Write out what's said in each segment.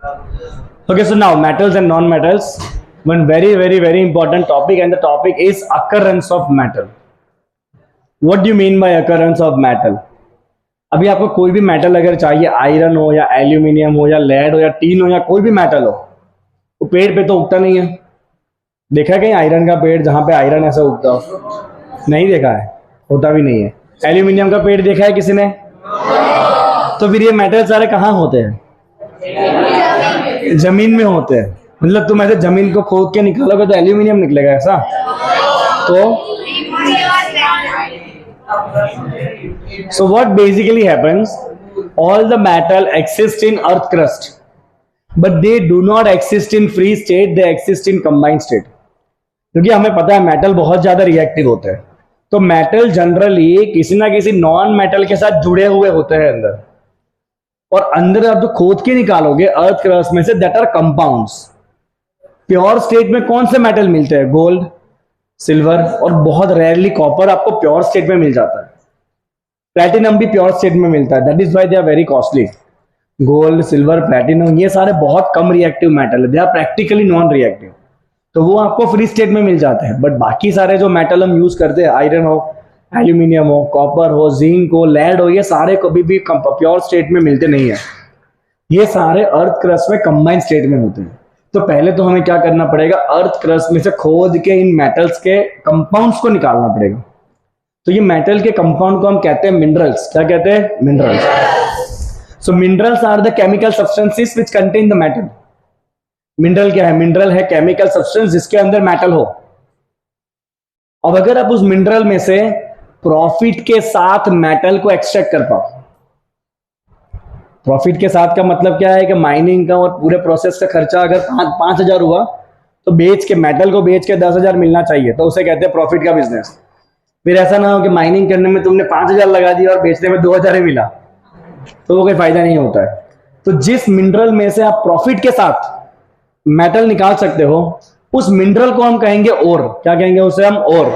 Okay, so now metals and non-metals. One very important topic, and the topic is occurrence of metal. What do you mean by occurrence of metal? अभी आपको कोई भी metal अगर चाहिए, iron हो या aluminium हो या लेड हो या टीन हो या कोई भी मेटल हो, वो पेड़ पे तो उगता नहीं है। देखा है कहीं आयरन का पेड़ जहां पे आयरन ऐसा उगता हो? नहीं देखा है, होता भी नहीं है। एल्यूमिनियम का पेड़ देखा है किसी ने? तो फिर ये मेटल सारे कहाँ होते हैं? जमीन में होते हैं। मतलब तुम ऐसे जमीन को खोद के निकालोगे तो एल्यूमिनियम निकलेगा ऐसा? तो so what basically happens, all the metal exist in earth crust, but they do not exist in free state, they exist in combined state. क्योंकि हमें पता है मेटल बहुत ज्यादा रिएक्टिव होते हैं, तो मेटल जनरली किसी ना किसी नॉन मेटल के साथ जुड़े हुए होते हैं अंदर, और अंदर आप जो खोद के निकालोगे अर्थ क्रस्ट में से, that are compounds. Pure state में कौन से मेटल मिलते हैं? गोल्ड, सिल्वर और बहुत रेयरली कॉपर आपको प्योर स्टेट में मिल जाता है। प्लैटिनम भी प्योर स्टेट में मिलता है, that is why they are very costly. Gold, silver, platinum ये सारे बहुत कम रिएक्टिव मेटल है, they are practically non reactive, तो वो आपको फ्री स्टेट में मिल जाते हैं। बट बाकी सारे जो मेटल हम यूज करते हैं, आयरन हो, एल्यूमिनियम हो, कॉपर हो, जिंक हो, लेड हो, ये सारे कभी भी प्योर स्टेट में मिलते नहीं है। ये सारे अर्थ क्रस्ट में कंबाइंड स्टेट में होते हैं। तो पहले तो हमें क्या करना पड़ेगा, अर्थ क्रस्ट में से खोद के इन मेटल्स के कंपाउंड्स को निकालना पड़ेगा। तो ये मेटल के कंपाउंड को हम कहते हैं मिनरल्स। क्या कहते हैं? Minerals. So minerals are the chemical substances which contain the metal. Mineral क्या है? मिनरल है केमिकल सब्सटेंस जिसके अंदर मेटल हो। अब अगर आप उस मिनरल में से प्रॉफिट के साथ मेटल को एक्सट्रैक्ट कर पाओ, प्रॉफिट के साथ का मतलब क्या है कि माइनिंग का और पूरे प्रोसेस का खर्चा अगर 5,000 हुआ तो बेच के, मेटल को बेच के 10,000 मिलना चाहिए, तो उसे कहते हैं प्रॉफिट का बिजनेस। फिर ऐसा ना हो कि माइनिंग करने में तुमने 5,000 लगा दिया और बेचने में 2,000 ही मिला, तो वो कोई फायदा नहीं होता है। तो जिस मिनरल में से आप प्रॉफिट के साथ मेटल निकाल सकते हो, उस मिनरल को हम कहेंगे ओर। क्या कहेंगे उसे हम? ओर।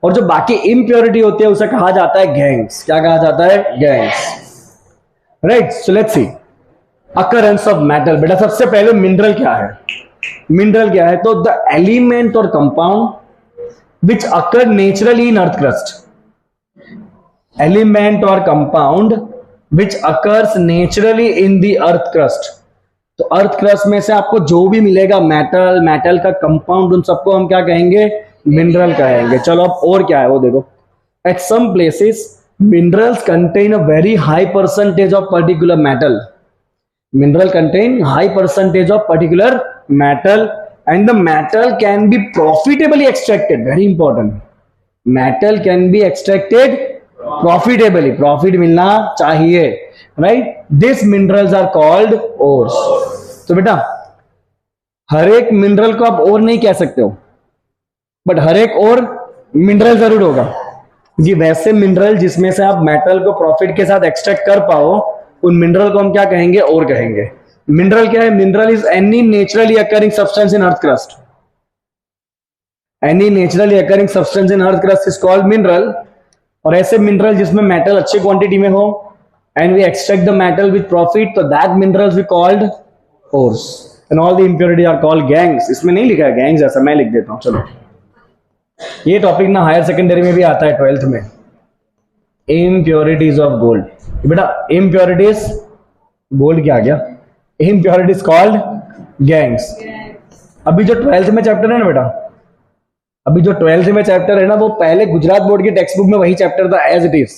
और जो बाकी इम्प्योरिटी होती है उसे कहा जाता है गैंग्स। क्या कहा जाता है? Gangs. Right, so let's see occurrence of metal. बेटा सबसे पहले मिनरल क्या है? मिनरल क्या है? तो द एलिमेंट और compound which occur naturally in earth crust. Element और compound which occurs naturally in the earth crust. तो अर्थ क्रस्ट में से आपको जो भी मिलेगा मेटल, मेटल का कंपाउंड, उन सबको हम क्या कहेंगे? मिनरल कहेंगे। चलो अब और क्या है वो देखो। At some places minerals contain a very high percentage of particular metal. Mineral contain high percentage of particular metal, and the metal can be profitably extracted. Very important. Metal can be extracted profitably. Profit मिलना चाहिए, right? These minerals are called ores. तो बेटा हर एक mineral को आप और नहीं कह सकते हो, बट हर एक और मिनरल जरूर होगा। ये वैसे मिनरल जिसमें से आप मेटल को प्रॉफिट के साथ एक्सट्रैक्ट कर पाओ, उन मिनरल को हम क्या कहेंगे? और कहेंगे। मिनरल क्या है? Mineral is any naturally occurring substance in earth crust. Any naturally occurring substance in earth crust is called mineral. और ऐसे मिनरल जिसमें मेटल अच्छी क्वांटिटी में हो and we extract the metal with profit, तो that minerals we called ores, and all the impurity are called gangues. इसमें नहीं लिखा है गैंग्स, ऐसा मैं लिख देता हूं। चलो, ये टॉपिक ना हायर सेकेंडरी में भी आता है, 12th में। Impurities of gold. बेटा इम्प्योरिटीज, गोल्ड क्या आ गया? Impurities called gangs. अभी जो 12th में चैप्टर है ना बेटा, अभी जो 12th में चैप्टर है ना, वो पहले गुजरात बोर्ड की टेक्स्ट बुक में वही चैप्टर था एज इट इज।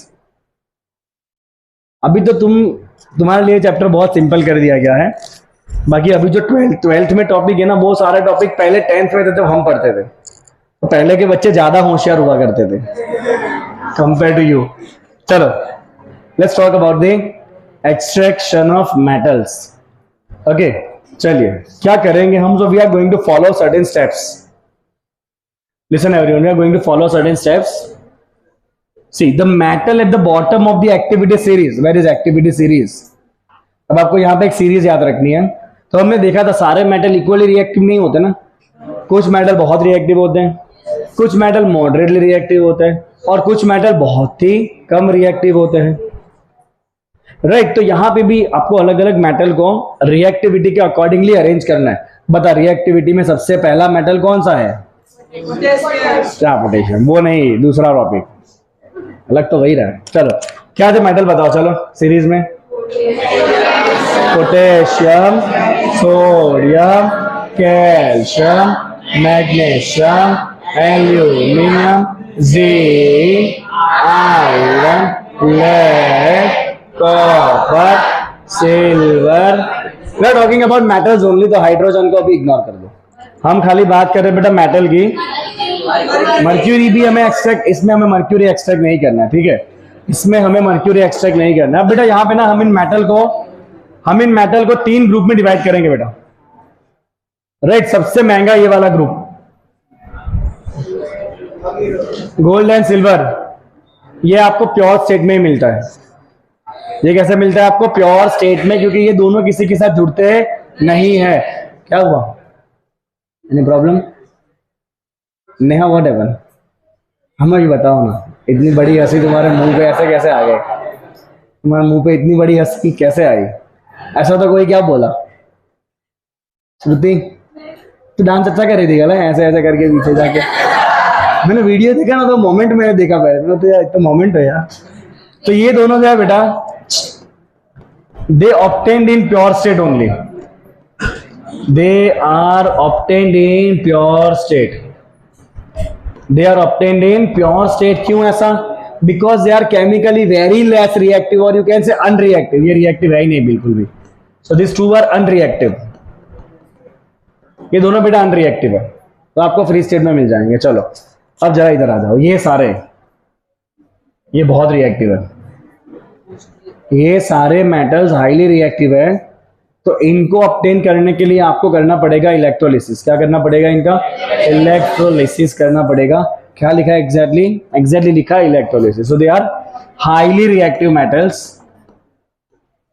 अभी तो तुम्हारे लिए चैप्टर बहुत सिंपल कर दिया गया है। बाकी अभी जो 12th में टॉपिक है ना, वो सारे टॉपिक पहले 10th में थे जब हम पढ़ते थे। तो पहले के बच्चे ज्यादा होशियार हुआ करते थे कंपेयर टू यू। चलो, let's talk about the extraction of metals. Okay, चलिए क्या करेंगे हम? So we are going to follow certain steps. Listen everyone, we are going to follow certain steps. See the metal at the bottom of the activity series. Where is activity series? अब आपको यहाँ पे एक series याद रखनी है। तो हमने देखा था सारे मेटल इक्वली रिएक्टिव नहीं होते ना, कुछ मेटल बहुत रिएक्टिव होते हैं, कुछ मेटल मॉडरेटली रिएक्टिव होते हैं, और कुछ मेटल बहुत ही कम रिएक्टिव होते हैं। राइट। तो यहाँ पे भी आपको अलग अलग मेटल को रिएक्टिविटी के अकॉर्डिंगली अरेंज करना है। बता रिएक्टिविटी में सबसे पहला मेटल कौन सा है? क्या पोटेशियम? वो नहीं, दूसरा टॉपिक, अलग तो वही रहा है। चलो क्या थे मेटल बताओ, चलो सीरीज में। Potassium, sodium, calcium, magnesium, aluminium, zinc, iron, lead, copper, silver. We are talking about metals only, तो हाइड्रोजन को अभी इग्नोर कर दो। हम खाली बात कर रहे हैं बेटा मेटल की। मर्क्यूरी भी हमें एक्सट्रैक्ट, इसमें हमें मर्क्यूरी एक्सट्रैक्ट नहीं करना है, ठीक है, इसमें हमें मर्क्यूरी एक्सट्रैक्ट नहीं करना है बेटा। यहाँ पे ना हम इन मेटल को 3 ग्रुप में डिवाइड करेंगे बेटा, राइट। सबसे महंगा ये वाला ग्रुप, गोल्ड एंड सिल्वर, ये आपको प्योर स्टेट में ही मिलता है। ये कैसे मिलता है आपको? प्योर स्टेट में, क्योंकि ये दोनों किसी के साथ जुड़ते नहीं है। क्या हुआ? Any problem? Neha what happened? हमें भी बताओ ना, इतनी बड़ी हंसी तुम्हारे मुंह पे ऐसे कैसे आ गए? तुम्हारे मुंह पे इतनी बड़ी हंसी कैसे आई? ऐसा तो कोई क्या बोला? श्रुति तू डांस अच्छा कर रही थी क्या? ऐसे ऐसे करके पीछे जाके मैंने वीडियो देखा ना, तो मोमेंट मैंने देखा पहले, तो यार इतना मोमेंट है यार। तो ये दोनों जो है बेटा, they obtained in pure state only, they are obtained in pure state, they are obtained in pure state. क्यों ऐसा? Because they are chemically very less reactive, और यू कैन से अनरिएक्टिव। ये रिएक्टिव है ही नहीं बिल्कुल भी। So this two are unreactive, ये दोनों बेटा अनरिएक्टिव है, तो आपको फ्री स्टेट में मिल जाएंगे। चलो अब जरा इधर आ जाओ। ये सारे, ये बहुत रिएक्टिव है, ये सारे मेटल्स हाईली रिएक्टिव है, तो इनको ऑब्टेन करने के लिए आपको करना पड़ेगा इलेक्ट्रोलिसिस। क्या करना पड़ेगा? इनका इलेक्ट्रोलिसिस करना पड़ेगा। क्या लिखा है एग्जैक्टली? एग्जैक्टली लिखा है electrolysis. So they are highly reactive metals,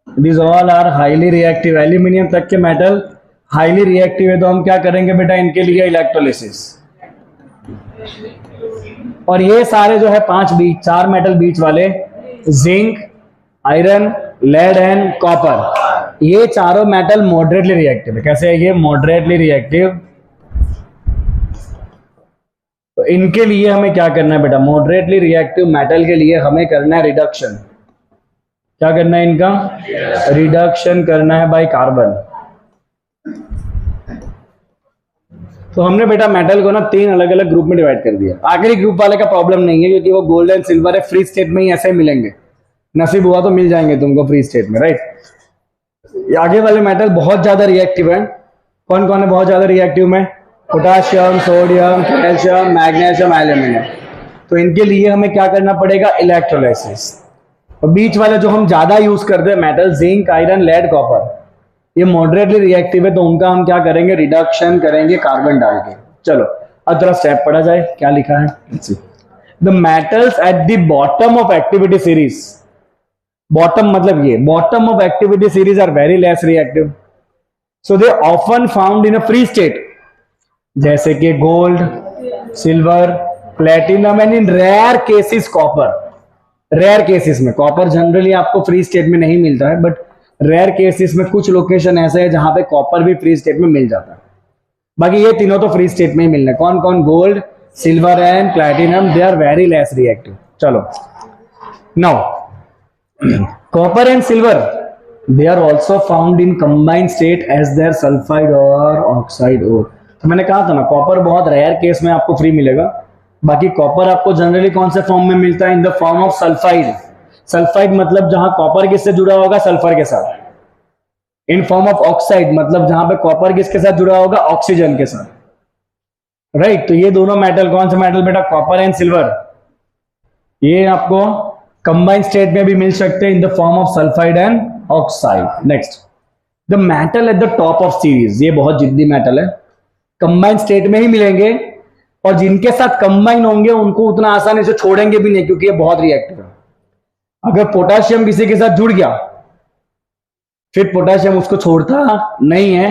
this all are highly reactive. Aluminium तक के मेटल हाईली रिएक्टिव है, तो हम क्या करेंगे बेटा? इनके लिए इलेक्ट्रोलिसिस। और ये सारे जो है 4 मेटल बीच वाले, zinc, iron, lead and copper, ये चारों मेटल मॉडरेटली रिएक्टिव है। कैसे है ये? Moderately reactive. तो इनके लिए हमें क्या करना है बेटा? मॉडरेटली रिएक्टिव मेटल के लिए हमें करना है रिडक्शन। क्या करना है इनका? रिडक्शन करना है बाय कार्बन। तो हमने बेटा मेटल को ना 3 अलग अलग ग्रुप में डिवाइड कर दिया। आखिरी ग्रुप वाले का प्रॉब्लम नहीं है, क्योंकि वो गोल्ड एंड सिल्वर है, फ्री स्टेट में ही ऐसे मिलेंगे, नसीब हुआ तो मिल जाएंगे तुमको फ्री स्टेट में, राइट। आगे वाले मेटल बहुत ज्यादा रिएक्टिव है। कौन कौन है बहुत ज्यादा रिएक्टिव में? Potassium, sodium, calcium, magnesium, aluminium. तो इनके लिए हमें क्या करना पड़ेगा? इलेक्ट्रोलाइसिस। और बीच वाले जो हम ज्यादा यूज करते हैं metal, zinc, iron, lead, copper, ये मॉडरेटली रिएक्टिव है, तो उनका हम क्या करेंगे? रिडक्शन करेंगे कार्बन डाल के। चलो अब जरा स्टेप पढ़ा जाए, क्या लिखा है? The metals at the bottom of activity series, bottom मतलब ये bottom of activity series are very less reactive, so they often found in a free state, जैसे कि gold, silver, platinum and in rare cases copper. Rare cases में copper generally आपको free state में नहीं मिलता है, बट रेयर केसेस में कुछ लोकेशन ऐसे है जहां पे कॉपर भी फ्री स्टेट में मिल जाता है। बाकी ये तीनों तो फ्री स्टेट में ही मिलना है। कौन कौन? Gold, silver and platinum, they are very less reactive. चलो now copper and silver, they are also found in combined state as their sulphide और ऑक्साइड ओर। तो मैंने कहा था ना कॉपर बहुत रेयर केस में आपको फ्री मिलेगा, बाकी कॉपर आपको जनरली कौन से फॉर्म में मिलता है? In the form of sulphide. Sulphide मतलब जहां कॉपर किससे जुड़ा होगा? सल्फर के साथ। इन फॉर्म ऑफ ऑक्साइड मतलब जहां पे कॉपर किसके साथ जुड़ा होगा? ऑक्सीजन के साथ, राइट। तो ये दोनों मेटल कौन से मेटल बेटा? कॉपर एंड सिल्वर, ये आपको कंबाइंड स्टेट में भी मिल सकते हैं in the form of sulphide and oxide. Next, the metal at the top of series, ये बहुत जिद्दी मेटल है, कंबाइंड स्टेट में ही मिलेंगे, और जिनके साथ कंबाइन होंगे उनको उतना आसानी से छोड़ेंगे भी नहीं, क्योंकि ये बहुत रिएक्टिव है। अगर पोटाशियम किसी के साथ जुड़ गया, फिर पोटाशियम उसको छोड़ता नहीं है,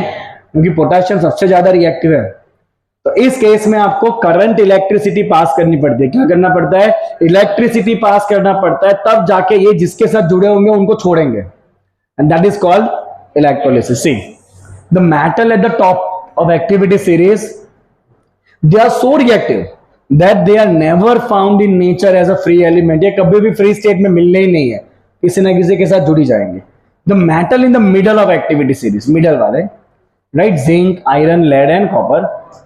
क्योंकि पोटाशियम सबसे ज्यादा रिएक्टिव है। तो इस केस में आपको करंट इलेक्ट्रिसिटी पास करनी पड़ती है। क्या करना पड़ता है? इलेक्ट्रिसिटी पास करना पड़ता है, तब जाके ये जिसके साथ जुड़े होंगे उनको छोड़ेंगे, and that is called electrolysis. See the metal at the top of activity series, they are so reactive that they are never found in nature as a free element. ये कभी भी फ्री स्टेट में मिलने ही नहीं है, किसी ना किसी के साथ जुड़ी जाएंगे। The metal in the middle of activity series, middle वाले, right, zinc, iron, lead and copper,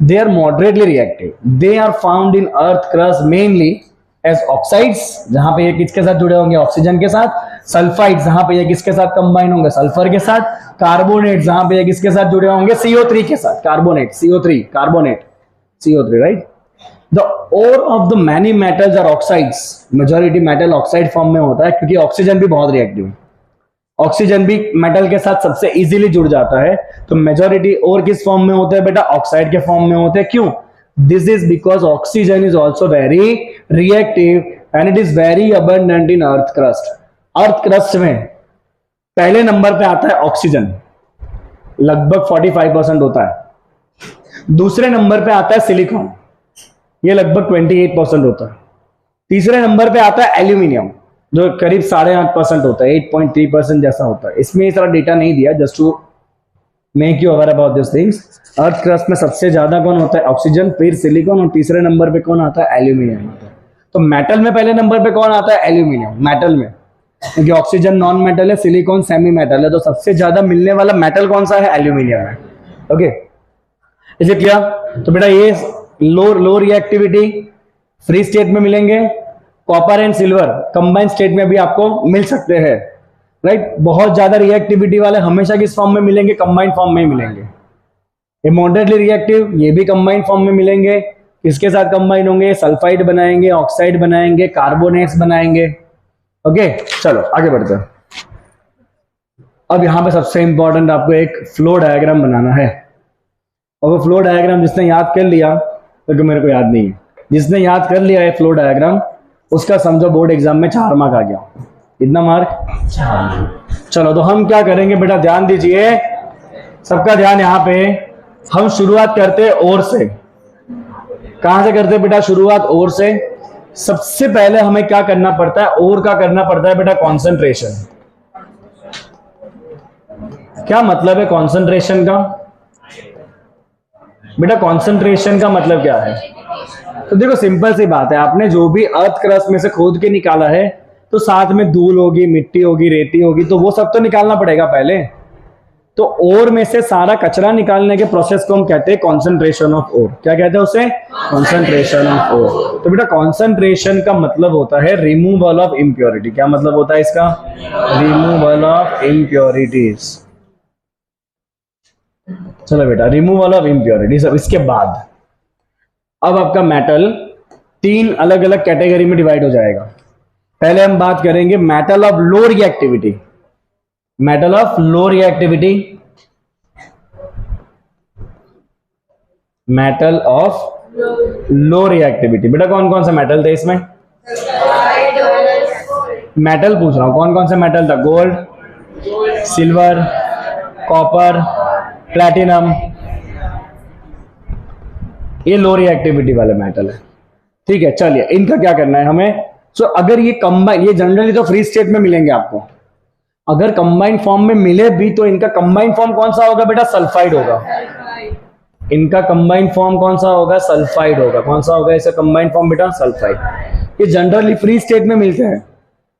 they are moderately reactive. They are found in earth crust mainly as oxides, जहां पे ये किसके साथ जुड़े होंगे? ऑक्सीजन के साथ। सल्फाइड्स, जहां पे ये किसके साथ कंबाइन होंगे? सल्फर के साथ। कार्बोनेट, जहां पे ये किसके साथ जुड़े होंगे? CO3 के साथ। Carbonate, CO3, carbonate, CO3, right. The ore of the many metals are oxides. Majority metal oxide form में होता है, क्योंकि ऑक्सीजन भी बहुत रिएक्टिव है। ऑक्सीजन भी मेटल के साथ सबसे इजीली जुड़ जाता है, तो मेजॉरिटी और किस फॉर्म में होते हैं बेटा? ऑक्साइड के फॉर्म में होते हैं। क्यों? This is because oxygen is also very reactive and it is very abundant in earth crust. Earth crust में पहले नंबर पे आता है ऑक्सीजन, लगभग 45% होता है। दूसरे नंबर पे आता है सिलिकॉन, ये लगभग 28% होता है। तीसरे नंबर पे आता है एल्यूमिनियम, जो करीब 8.5% होता है, 8.3% जैसा होता है। इसमें इस तरह डेटा नहीं दिया, just to make you aware about this things. Earth crust में सबसे ज्यादा कौन होता है? ऑक्सीजन, फिर सिलिकॉन, और तीसरे नंबर पे कौन आता है? एल्यूमिनियम आता है। तो मेटल में पहले नंबर पे कौन आता है? एल्यूमिनियम, मेटल में, क्योंकि ऑक्सीजन नॉन मेटल है, सिलिकॉन सेमी मेटल है, तो सबसे ज्यादा मिलने वाला मेटल कौन सा है? एल्यूमिनियम है। Okay, is it clear? तो बेटा ये लो रिएक्टिविटी फ्री स्टेट में मिलेंगे, copper and silver combined state में भी आपको मिल सकते हैं, राइट। बहुत ज्यादा रिएक्टिविटी वाले हमेशा किस फॉर्म में मिलेंगे? कंबाइंड फॉर्म में मिलेंगे। ये मॉडरेटली रिएक्टिव, ये भी कंबाइंड फॉर्म में मिलेंगे। किसके साथ कंबाइन होंगे? सल्फाइड बनाएंगे, ऑक्साइड बनाएंगे, कार्बोनेट्स बनाएंगे। ओके, चलो आगे बढ़ते हैं। अब यहां पे सबसे इंपॉर्टेंट आपको एक फ्लो डायग्राम बनाना है, और वो फ्लो डायग्राम जिसने याद कर लिया, क्योंकि मेरे को याद नहीं है, जिसने याद कर लिया है फ्लो डायग्राम, उसका समझो बोर्ड एग्जाम में 4 मार्क आ गया। कितना मार्क? 4। चलो तो हम क्या करेंगे बेटा, ध्यान दीजिए, सबका ध्यान यहाँ पे। हम शुरुआत करते हैं और से। कहां से करते हैं बेटा? शुरुआत और से। सबसे पहले हमें क्या करना पड़ता है? और का करना पड़ता है बेटा कंसंट्रेशन। क्या मतलब है कंसंट्रेशन का? बेटा कंसंट्रेशन का मतलब क्या है? तो देखो सिंपल सी बात है, आपने जो भी अर्थ क्रस्ट में से खोद के निकाला है, तो साथ में धूल होगी, मिट्टी होगी, रेती होगी, तो वो सब तो निकालना पड़ेगा पहले। तो ओर में से सारा कचरा निकालने के प्रोसेस को हम कहते हैं कॉन्सेंट्रेशन ऑफ ओर। क्या कहते हैं उसे? Concentration of ore. तो बेटा कॉन्सेंट्रेशन का मतलब होता है रिमूवल ऑफ इम्प्योरिटी। क्या मतलब होता है इसका? Removal of impurities. चलो बेटा, रिमूवल ऑफ इम्प्योरिटीज। अब इसके बाद अब आपका मेटल 3 अलग अलग कैटेगरी में डिवाइड हो जाएगा। पहले हम बात करेंगे metal of low reactivity. Metal of low reactivity, metal of low reactivity. बेटा कौन कौन से मेटल थे इसमें? मेटल पूछ रहा हूं, कौन कौन से मेटल था? गोल्ड, सिल्वर, कॉपर, प्लैटिनम, ये लो रिएक्टिविटी वाले मेटल है। ठीक है, चलिए इनका क्या करना है हमें। सो अगर ये कंबाइन, ये जनरली तो फ्री स्टेट में मिलेंगे आपको, अगर कंबाइंड फॉर्म में मिले भी तो इनका कंबाइंड फॉर्म कौन सा होगा बेटा? सल्फाइड होगा। इनका कंबाइंड फॉर्म कौन सा होगा? सल्फाइड होगा। कौन सा होगा इसका कंबाइंड फॉर्म बेटा? सल्फाइड। ये जनरली फ्री स्टेट में मिलते हैं,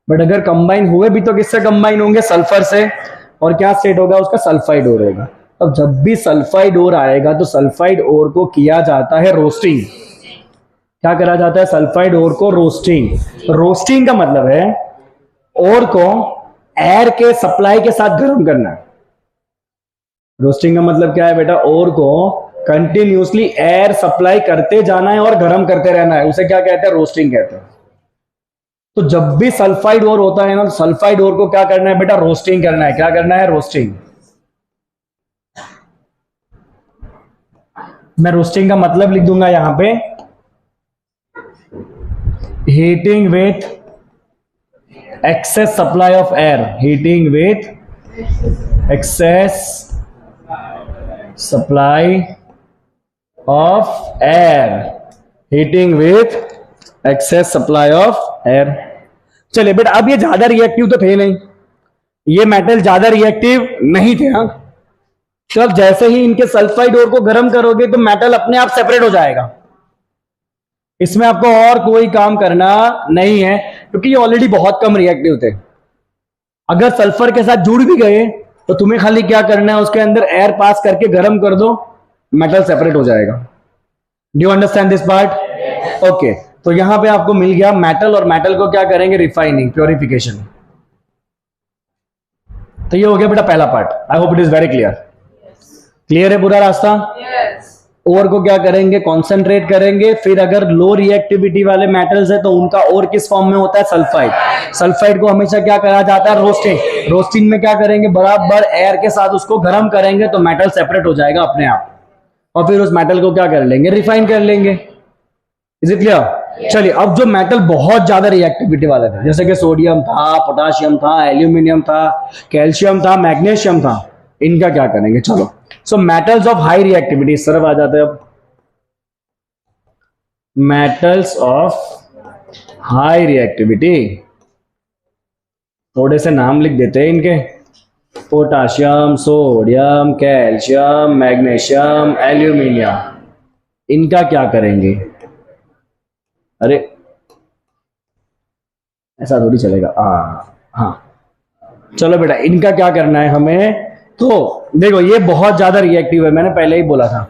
बट अगर कंबाइन हुए भी तो किससे कंबाइन होंगे? सल्फर से। और क्या स्टेट होगा उसका? सल्फाइड ओर होगा। अब जब भी सल्फाइड ओर आएगा तो सल्फाइड ओर को किया जाता है रोस्टिंग। क्या करा जाता है? सल्फाइड ओर को रोस्टिंग। रोस्टिंग का मतलब है ओर को एयर के सप्लाई के साथ गर्म करना है। रोस्टिंग का मतलब क्या है बेटा? ओर को कंटिन्यूसली एयर सप्लाई करते जाना है और गर्म करते रहना है, उसे क्या कहते हैं? रोस्टिंग कहते हैं। तो जब भी सल्फाइड ओर होता है ना, सल्फाइड ओर को क्या करना है बेटा? रोस्टिंग करना है। क्या करना है? रोस्टिंग। मैं रोस्टिंग का मतलब लिख दूंगा यहां पे, heating with excess supply of air. Heating with excess supply of air, heating with excess supply of air. चलिए बेटा, अब ये ज्यादा रिएक्टिव तो थे नहीं, ये मेटल ज्यादा रिएक्टिव नहीं थे। हाँ, तो अब जैसे ही इनके सल्फाइड ओर को गर्म करोगे तो मेटल अपने आप सेपरेट हो जाएगा। इसमें आपको और कोई काम करना नहीं है, क्योंकि ये ऑलरेडी बहुत कम रिएक्टिव थे। अगर सल्फर के साथ जुड़ भी गए तो तुम्हें खाली क्या करना है, उसके अंदर एयर पास करके गर्म कर दो, मेटल सेपरेट हो जाएगा। Do you understand this part? Okay, तो यहां पे आपको मिल गया मेटल, और मेटल को क्या करेंगे, रिफाइनिंग, प्योरिफिकेशन। तो ये हो गया बेटा पहला part. I hope it is very clear. Clear है पूरा रास्ता? ओर को क्या करेंगे, कॉन्सेंट्रेट करेंगे। फिर अगर लो रिएक्टिविटी वाले मेटल्स है तो उनका ओर किस फॉर्म में होता है, सल्फाइड। सल्फाइड को हमेशा क्या करा जाता है, रोस्टिंग। रोस्टिंग में क्या करेंगे, बराबर एयर के साथ उसको गर्म करेंगे तो मेटल सेपरेट हो जाएगा अपने आप, और फिर उस मेटल को क्या कर लेंगे, रिफाइन कर लेंगे। Is it clear? चलिए, अब जो मेटल बहुत ज्यादा रिएक्टिविटी वाले थे, जैसे कि सोडियम था, पोटाशियम था, एल्यूमिनियम था, कैल्शियम था, मैग्नीशियम था, इनका क्या करेंगे। चलो, so metals of high reactivity, इस तरफ आ जाते हैं अब। मेटल्स ऑफ हाई रिएक्टिविटी, थोड़े से नाम लिख देते हैं इनके, potassium, sodium, calcium, magnesium, aluminium. इनका क्या करेंगे, अरे ऐसा थोड़ी चलेगा। हाँ, चलो बेटा, इनका क्या करना है हमें। तो देखो, ये बहुत ज्यादा रिएक्टिव है, मैंने पहले ही बोला था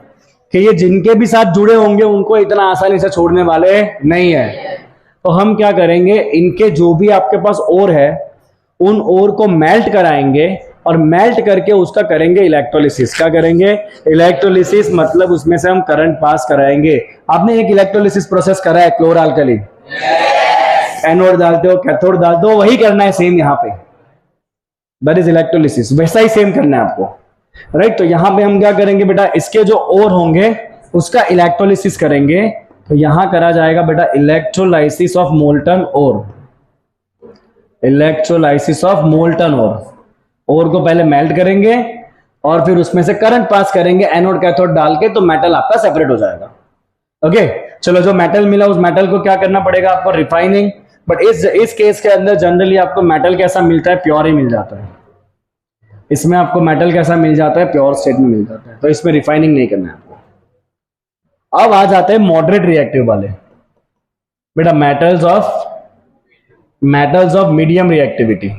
कि ये जिनके भी साथ जुड़े होंगे उनको इतना आसानी से छोड़ने वाले नहीं है। तो हम क्या करेंगे, इनके जो भी आपके पास ओर है उन ओर को मेल्ट कराएंगे, और मेल्ट करके उसका करेंगे इलेक्ट्रोलिसिस। क्या करेंगे, इलेक्ट्रोलिसिस, मतलब उसमें से हम करंट पास कराएंगे। आपने एक इलेक्ट्रोलिसिस प्रोसेस करा है, क्लोरअल्कली, एनोड डालते हो, कैथोड डालते हो, वही करना है सेम यहाँ पे, दैट इज इलेक्ट्रोलिसिस। वैसा ही सेम करना है आपको, राइट। तो यहां पे हम क्या करेंगे बेटा, इसके जो ओर होंगे उसका इलेक्ट्रोलिसिस करेंगे। तो यहां करा जाएगा बेटा electrolysis of molten ore, electrolysis of molten ore को पहले मेल्ट करेंगे और फिर उसमें से करंट पास करेंगे एनोड कैथोड डाल के, तो मेटल आपका सेपरेट हो जाएगा। ओके, चलो, जो मेटल मिला उस मेटल को क्या करना पड़ेगा आपको, रिफाइनिंग। बट इस केस के अंदर जनरली आपको मेटल कैसा मिलता है, प्योर ही मिल जाता है। इसमें आपको मेटल कैसा मिल जाता है, प्योर स्टेट में मिल जाता है, तो इसमें रिफाइनिंग नहीं करना है आपको। अब आ जाते हैं मॉडरेट रिएक्टिव वाले बेटा, metals of medium reactivity,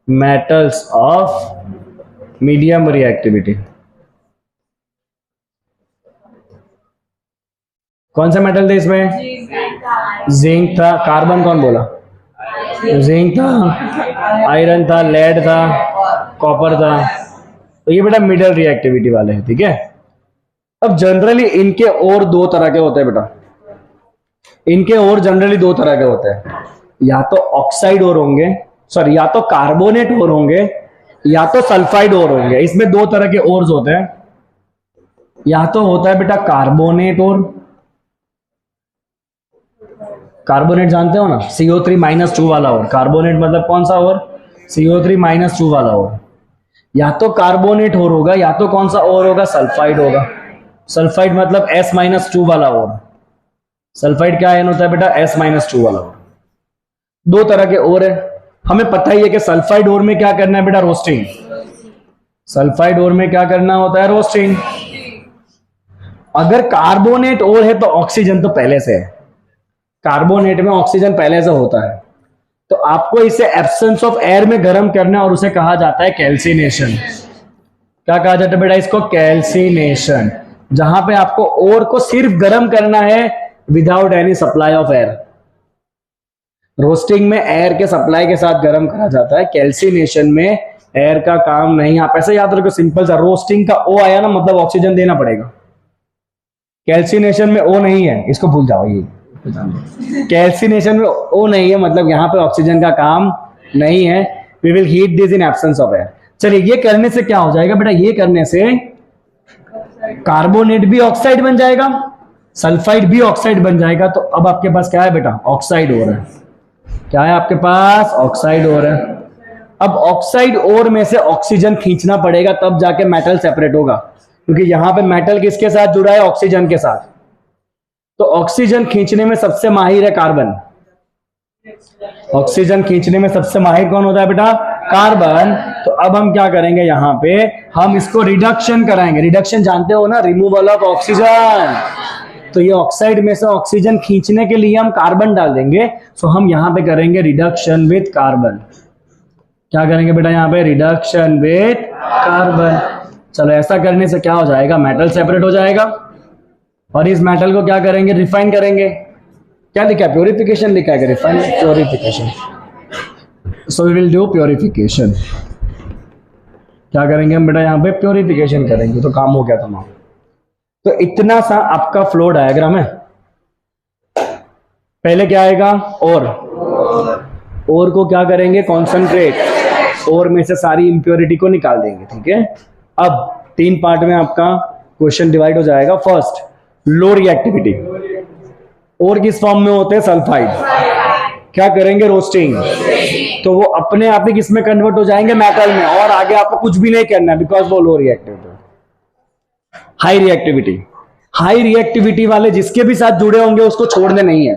metals of medium reactivity. कौन से मेटल थे इसमें, जिंक था, कार्बन कौन बोला, जिंक था, आयरन था, लेड था, कॉपर था। तो ये बेटा मिडिल रिएक्टिविटी वाले हैं, ठीक है। अब जनरली इनके और दो तरह के होते हैं बेटा, इनके और जनरली दो तरह के होते हैं, या तो ऑक्साइड और होंगे, सॉरी, या तो कार्बोनेट और होंगे, या तो सल्फाइड और होंगे। इसमें दो तरह के ओर्स होते हैं, या तो होता है बेटा कार्बोनेट और, कार्बोनेट जानते हो ना, CO3-2 वाला और, कार्बोनेट मतलब कौन सा और, CO3-2 वाला और। या तो कार्बोनेट और होगा, या तो कौन सा और होगा, सल्फाइड होगा। सल्फाइड मतलब S-2 वाला और। सल्फाइड क्या आयन होता है बेटा, S-2 वाला और। दो तरह के और है, हमें पता ही है कि सल्फाइड और में क्या करना है बेटा, रोस्टिंग। सल्फाइड और में क्या करना होता है, रोस्टिंग। अगर कार्बोनेट और है तो ऑक्सीजन तो पहले से है, कार्बोनेट में ऑक्सीजन पहले से होता है, तो आपको इसे एब्सेंस ऑफ एयर में गर्म करना है, और उसे कहा जाता है कैल्सिनेशन। क्या कहा जाता है बेटा इसको, कैल्सिनेशन। जहां पे आपको ओर को सिर्फ गर्म करना है without any supply of air. Roasting में एयर के सप्लाई के साथ गर्म करा जाता है, कैल्सिनेशन में एयर का काम नहीं। आप ऐसे याद रखो, सिंपल सा, रोस्टिंग का ओ आया ना मतलब ऑक्सीजन देना पड़ेगा। कैल्सिनेशन में ओ नहीं है, इसको भूल जाओ, ये कैल्सिनेशन में ओ नहीं है, मतलब यहां पे ऑक्सीजन का काम नहीं है। We will heat this in absence of air. चलिए, ये करने से क्या हो जाएगा बेटा, ये करने से कार्बोनेट भी ऑक्साइड बन जाएगा, सल्फाइड भी ऑक्साइड बन जाएगा। तो अब आपके पास क्या है बेटा, ऑक्साइड ओर है। क्या है आपके पास, ऑक्साइड ओर है। अब ऑक्साइड ओर में से ऑक्सीजन खींचना पड़ेगा, तब जाके मेटल सेपरेट होगा। क्योंकि यहां पे मेटल किसके साथ जुड़ा है, ऑक्सीजन के साथ। तो ऑक्सीजन खींचने में सबसे माहिर है कार्बन। ऑक्सीजन खींचने में सबसे माहिर कौन होता है बेटा, कार्बन। तो अब हम क्या करेंगे, यहां पे हम इसको रिडक्शन कराएंगे। रिडक्शन जानते हो ना, रिमूवल ऑफ ऑक्सीजन। तो ये ऑक्साइड में से ऑक्सीजन खींचने के लिए हम कार्बन डाल देंगे। सो हम यहां पे करेंगे रिडक्शन विथ कार्बन। क्या करेंगे बेटा, यहां पे रिडक्शन विथ कार्बन। चलो ऐसा करने से क्या हो जाएगा, मेटल सेपरेट हो जाएगा। और इस मेटल को क्या करेंगे, रिफाइन करेंगे। क्या लिखा है, प्योरिफिकेशन लिखा है, refine purification. So we will do purification. क्या करेंगे हम बेटा, यहाँ पे प्योरिफिकेशन करेंगे। तो काम हो गया तमाम। तो इतना सा आपका फ्लो डायग्राम है। पहले क्या आएगा, और को क्या करेंगे, कॉन्सेंट्रेट। और में से सारी इंप्योरिटी को निकाल देंगे, ठीक है। अब 3 पार्ट में आपका क्वेश्चन डिवाइड हो जाएगा। फर्स्ट, लो रिएक्टिविटी। और किस फॉर्म में होते हैं, सल्फाइड। क्या करेंगे, रोस्टिंग। तो वो अपने आप ही किस में कन्वर्ट हो जाएंगे, मेटल में। और आगे आपको कुछ भी नहीं करना है, बिकॉज वो लो reactivity. High reactivity, high reactivity वाले जिसके भी साथ जुड़े होंगे उसको छोड़ने नहीं है।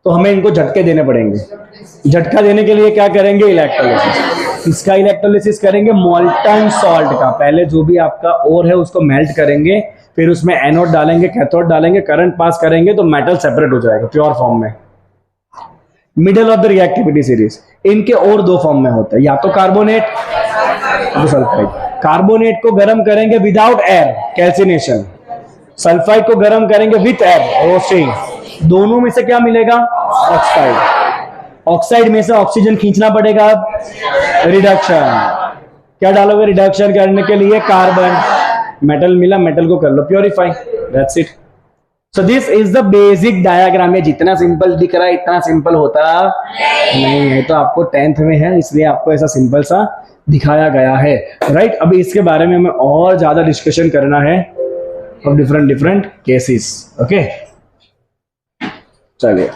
तो हमें इनको झटके देने पड़ेंगे। झटका देने के लिए क्या करेंगे, इलेक्ट्रोलिसिस। इसका इलेक्ट्रोलिसिस करेंगे मोल्टन सॉल्ट का। पहले जो भी आपका ओर है उसको मेल्ट करेंगे, फिर उसमें एनोड डालेंगे, कैथोड डालेंगे, करंट पास करेंगे, तो मेटल सेपरेट हो जाएगा प्योर फॉर्म में। Middle of the reactivity series. इनके और 2 फॉर्म में होता है, या तो कार्बोनेट, तो सल्फाइड। कार्बोनेट को गर्म करेंगे विदाउट एयर, कैल्सिनेशन। सल्फाइड को गर्म करेंगे विथ एयर, रोस्टिंग। दोनों में से क्या मिलेगा, ऑक्साइड। ऑक्साइड में से ऑक्सीजन खींचना पड़ेगा, रिडक्शन। क्या डालोगे रिडक्शन करने के लिए, कार्बन। मेटल मिला, मेटल को कर लो purify, that's it. So this is the basic diagram. ये जितना सिंपल दिख रहा है इतना सिंपल होता नहीं है। तो आपको 10th में है, इसलिए आपको ऐसा सिंपल सा दिखाया गया है, राइट। अभी इसके बारे में हमें और ज्यादा डिस्कशन करना है ऑफ डिफरेंट केसेस, ओके। चलिए।